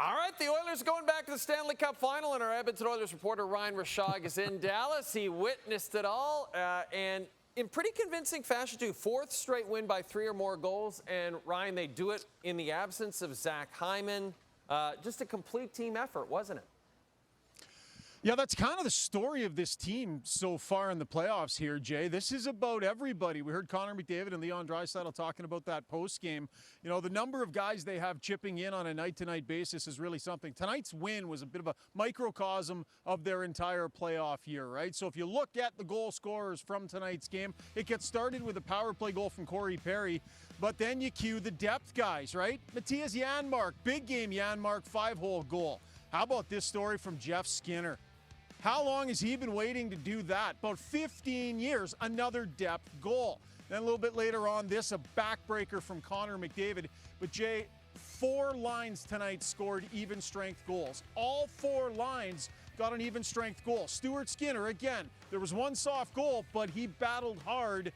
All right, the Oilers going back to the Stanley Cup Final, and our Edmonton Oilers reporter Ryan Rishaug is in Dallas. He witnessed it all, and in pretty convincing fashion, too. Fourth straight win by 3 or more goals, and Ryan, they do it in the absence of Zach Hyman. Just a complete team effort, wasn't it? Yeah, that's kind of the story of this team so far in the playoffs here, Jay. This is about everybody. We heard Connor McDavid and Leon Draisaitl talking about that post-game. You know, the number of guys they have chipping in on a night-to-night basis is really something. Tonight's win was a bit of a microcosm of their entire playoff year, right? So if you look at the goal scorers from tonight's game, it gets started with a power play goal from Corey Perry, but then you cue the depth guys, right? Matthias Janmark, big game Janmark, 5-hole goal. How about this story from Jeff Skinner? How long has he been waiting to do that? About 15 years, another depth goal. Then a little bit later on, this, a backbreaker from Connor McDavid. But Jay, 4 lines tonight scored even strength goals. All 4 lines got an even strength goal. Stuart Skinner, again, there was one soft goal, but he battled hard.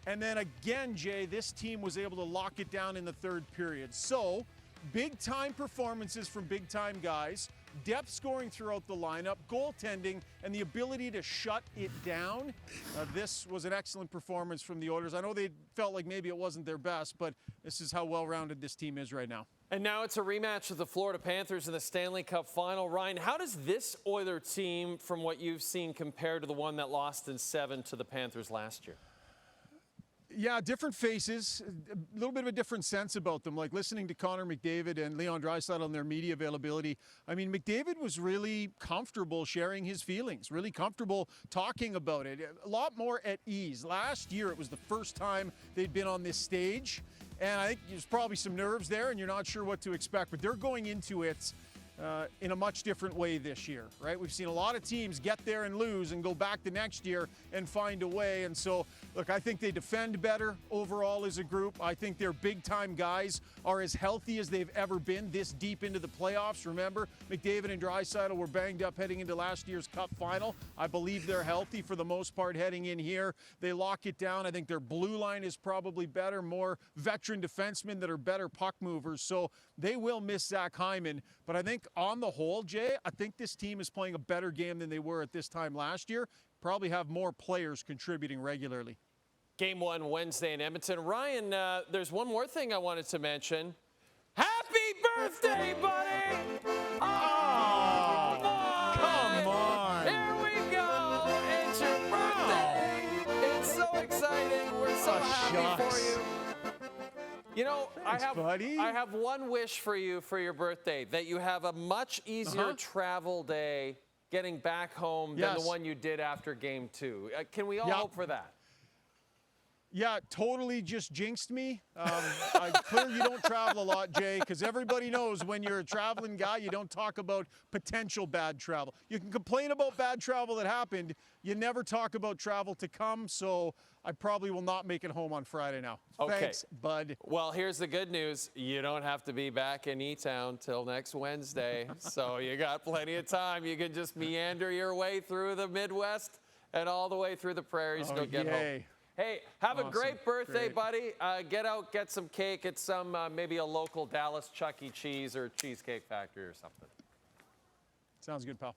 And then again, Jay, this team was able to lock it down in the third period. So, big-time performances from big-time guys, depth scoring throughout the lineup, goaltending, and the ability to shut it down. This was an excellent performance from the Oilers. I know they felt like maybe it wasn't their best, but this is how well-rounded this team is right now. And now it's a rematch of the Florida Panthers in the Stanley Cup Final. Ryan, how does this Oiler team, from what you've seen, compare to the one that lost in 7 to the Panthers last year? Yeah, different faces, a little bit of a different sense about them. Like listening to Connor McDavid and Leon Draisaitl on their media availability. I mean, McDavid was really comfortable sharing his feelings, really comfortable talking about it, a lot more at ease. Last year, it was the first time they'd been on this stage, and I think there's probably some nerves there, and you're not sure what to expect, but they're going into it in a much different way this year, right? We've seen a lot of teams get there and lose and go back the next year and find a way. And so, look, I think they defend better overall as a group. I think their big-time guys are as healthy as they've ever been this deep into the playoffs. Remember, McDavid and Draisaitl were banged up heading into last year's Cup Final. I believe they're healthy for the most part heading in here. They lock it down. I think their blue line is probably better, more veteran defensemen that are better puck movers. So they will miss Zach Hyman. But I think on the whole, Jay, I think this team is playing a better game than they were at this time last year. Probably have more players contributing regularly. Game 1 Wednesday in Edmonton. Ryan, there's one more thing I wanted to mention. Happy birthday, buddy! Oh, come on. Here we go. It's your birthday. It's so exciting. We're so happy for you. You know, Thanks, buddy. I have one wish for you for your birthday, that you have a much easier travel day getting back home than the one you did after Game 2. Can we all hope for that? Yeah, totally just jinxed me. Clearly you don't travel a lot, Jay, because everybody knows when you're a traveling guy, you don't talk about potential bad travel. You can complain about bad travel that happened. You never talk about travel to come, so I probably will not make it home on Friday now. Okay. Thanks, bud. Well, here's the good news. You don't have to be back in E-Town till next Wednesday, so you got plenty of time. You can just meander your way through the Midwest and all the way through the prairies to get home. Hey, have a great birthday, buddy. Get out, get some cake at some, maybe a local Dallas Chuck E. Cheese or Cheesecake Factory or something. Sounds good, pal.